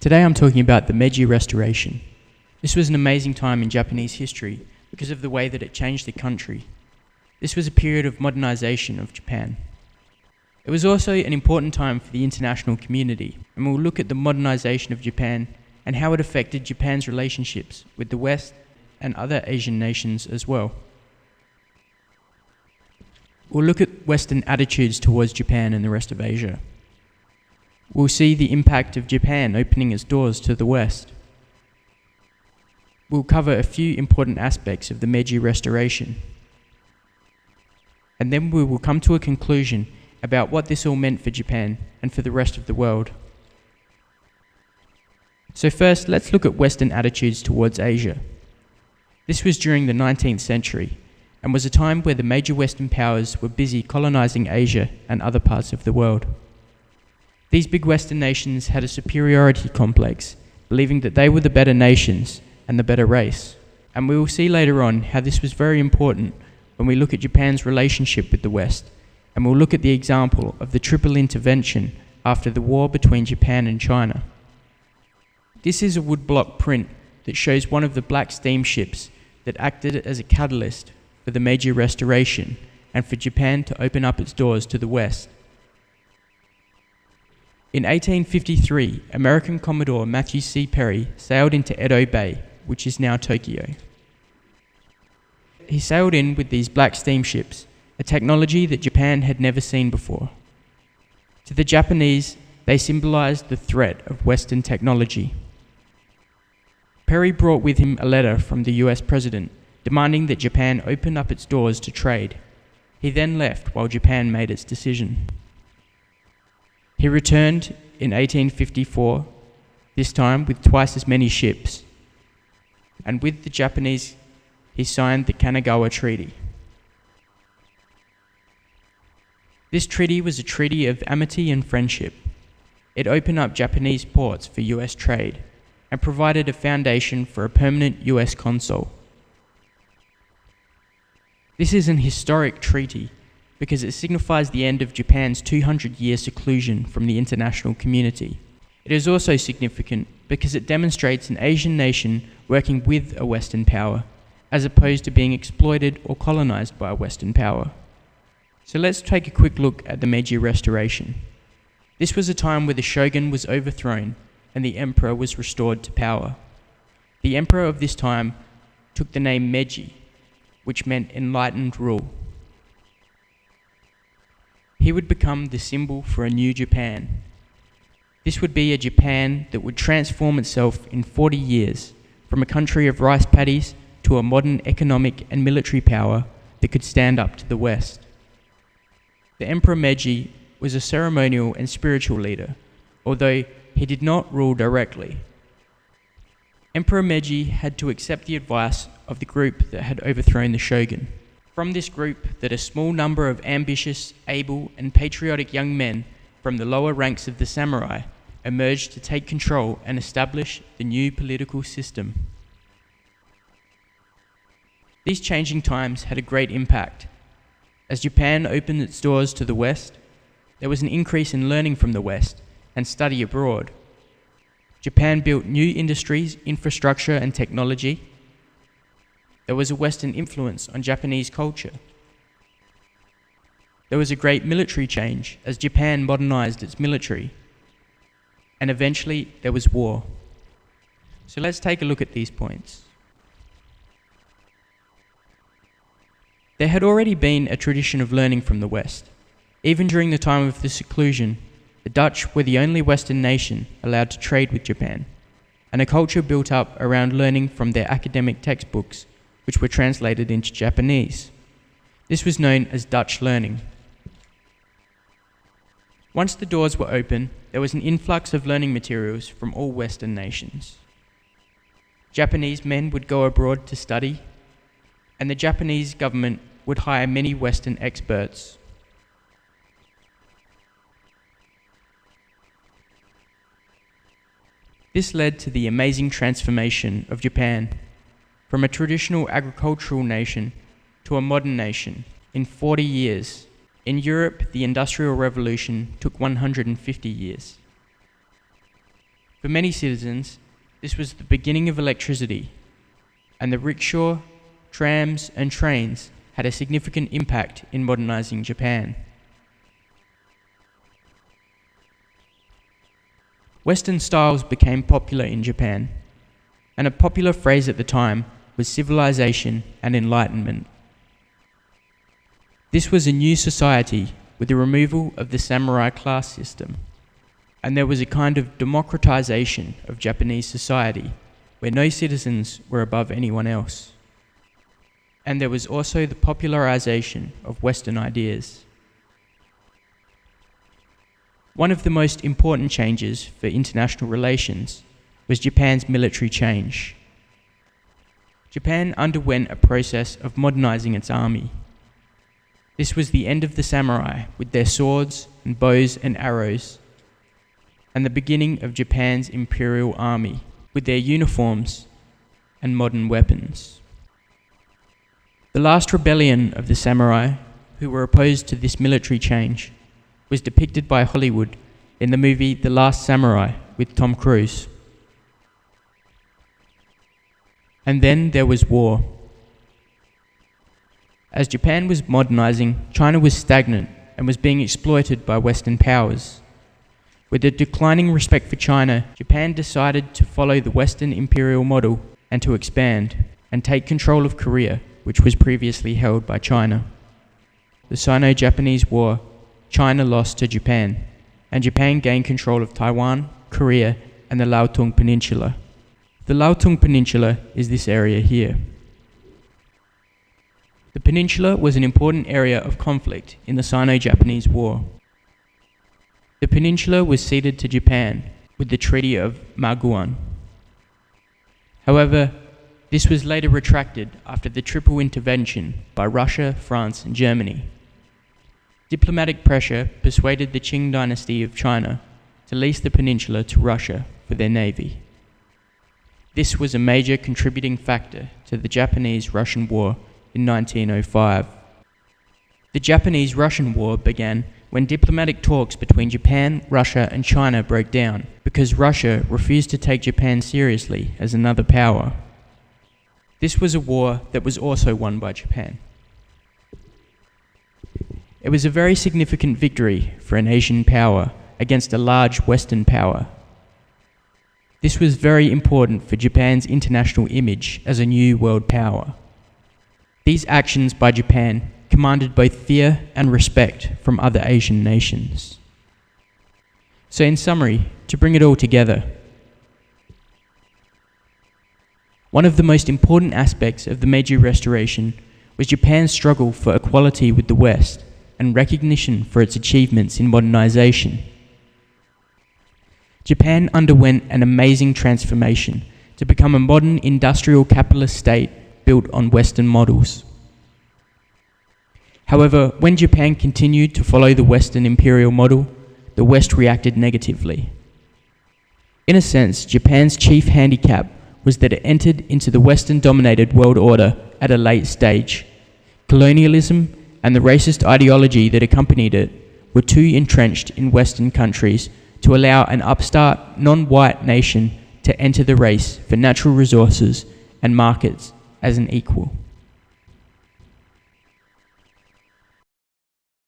Today I'm talking about the Meiji Restoration. This was an amazing time in Japanese history because of the way that it changed the country. This was a period of modernization of Japan. It was also an important time for the international community, and we'll look at the modernization of Japan and how it affected Japan's relationships with the West and other Asian nations as well. We'll look at Western attitudes towards Japan and the rest of Asia. We'll see the impact of Japan opening its doors to the West. We'll cover a few important aspects of the Meiji Restoration. And then we will come to a conclusion about what this all meant for Japan and for the rest of the world. So first, let's look at Western attitudes towards Asia. This was during the 19th century and was a time where the major Western powers were busy colonizing Asia and other parts of the world. These big Western nations had a superiority complex, believing that they were the better nations and the better race. And we will see later on how this was very important when we look at Japan's relationship with the West, and we'll look at the example of the triple intervention after the war between Japan and China. This is a woodblock print that shows one of the black steamships that acted as a catalyst for the Meiji Restoration and for Japan to open up its doors to the West. In 1853, American Commodore Matthew C. Perry sailed into Edo Bay, which is now Tokyo. He sailed in with these black steamships, a technology that Japan had never seen before. To the Japanese, they symbolized the threat of Western technology. Perry brought with him a letter from the US president demanding that Japan open up its doors to trade. He then left while Japan made its decision. He returned in 1854, this time with twice as many ships, and with the Japanese, he signed the Kanagawa Treaty. This treaty was a treaty of amity and friendship. It opened up Japanese ports for US trade and provided a foundation for a permanent US consul. This is an historic treaty because it signifies the end of Japan's 200-year seclusion from the international community. It is also significant because it demonstrates an Asian nation working with a Western power, as opposed to being exploited or colonized by a Western power. So let's take a quick look at the Meiji Restoration. This was a time where the shogun was overthrown and the emperor was restored to power. The emperor of this time took the name Meiji, which meant enlightened rule. He would become the symbol for a new Japan. This would be a Japan that would transform itself in 40 years from a country of rice paddies to a modern economic and military power that could stand up to the West. The Emperor Meiji was a ceremonial and spiritual leader, although he did not rule directly. Emperor Meiji had to accept the advice of the group that had overthrown the shogun. From this group, that a small number of ambitious, able, and patriotic young men from the lower ranks of the samurai emerged to take control and establish the new political system. These changing times had a great impact. As Japan opened its doors to the West, there was an increase in learning from the West and study abroad. Japan built new industries, infrastructure, and technology. There was a Western influence on Japanese culture. There was a great military change as Japan modernized its military. And eventually, there was war. So let's take a look at these points. There had already been a tradition of learning from the West. Even during the time of the seclusion, the Dutch were the only Western nation allowed to trade with Japan, and a culture built up around learning from their academic textbooks, which were translated into Japanese. This was known as Dutch learning. Once the doors were open, there was an influx of learning materials from all Western nations. Japanese men would go abroad to study, and the Japanese government would hire many Western experts. This led to the amazing transformation of Japan from a traditional agricultural nation to a modern nation in 40 years. In Europe, the Industrial Revolution took 150 years. For many citizens, this was the beginning of electricity, and the rickshaw, trams, and trains had a significant impact in modernizing Japan. Western styles became popular in Japan, and a popular phrase at the time was civilization and enlightenment. This was a new society with the removal of the samurai class system, and there was a kind of democratization of Japanese society where no citizens were above anyone else. And there was also the popularization of Western ideas. One of the most important changes for international relations was Japan's military change. Japan underwent a process of modernizing its army. This was the end of the samurai with their swords and bows and arrows, and the beginning of Japan's imperial army with their uniforms and modern weapons. The last rebellion of the samurai, who were opposed to this military change, was depicted by Hollywood in the movie The Last Samurai with Tom Cruise. And then there was war. As Japan was modernizing, China was stagnant and was being exploited by Western powers. With a declining respect for China, Japan decided to follow the Western imperial model and to expand and take control of Korea, which was previously held by China. The Sino-Japanese War, China lost to Japan, and Japan gained control of Taiwan, Korea, and the Liaotung Peninsula. The Liaotung Peninsula is this area here. The peninsula was an important area of conflict in the Sino-Japanese War. The peninsula was ceded to Japan with the Treaty of Maguan. However, this was later retracted after the triple intervention by Russia, France, and Germany. Diplomatic pressure persuaded the Qing dynasty of China to lease the peninsula to Russia for their navy. This was a major contributing factor to the Japanese-Russian War in 1905. The Japanese-Russian War began when diplomatic talks between Japan, Russia, and China broke down because Russia refused to take Japan seriously as another power. This was a war that was also won by Japan. It was a very significant victory for an Asian power against a large Western power. This was very important for Japan's international image as a new world power. These actions by Japan commanded both fear and respect from other Asian nations. So in summary, to bring it all together, one of the most important aspects of the Meiji Restoration was Japan's struggle for equality with the West and recognition for its achievements in modernization. Japan underwent an amazing transformation to become a modern industrial capitalist state built on Western models. However, when Japan continued to follow the Western imperial model, the West reacted negatively. In a sense, Japan's chief handicap was that it entered into the Western-dominated world order at a late stage. Colonialism and the racist ideology that accompanied it were too entrenched in Western countries to allow an upstart, non-white nation to enter the race for natural resources and markets as an equal.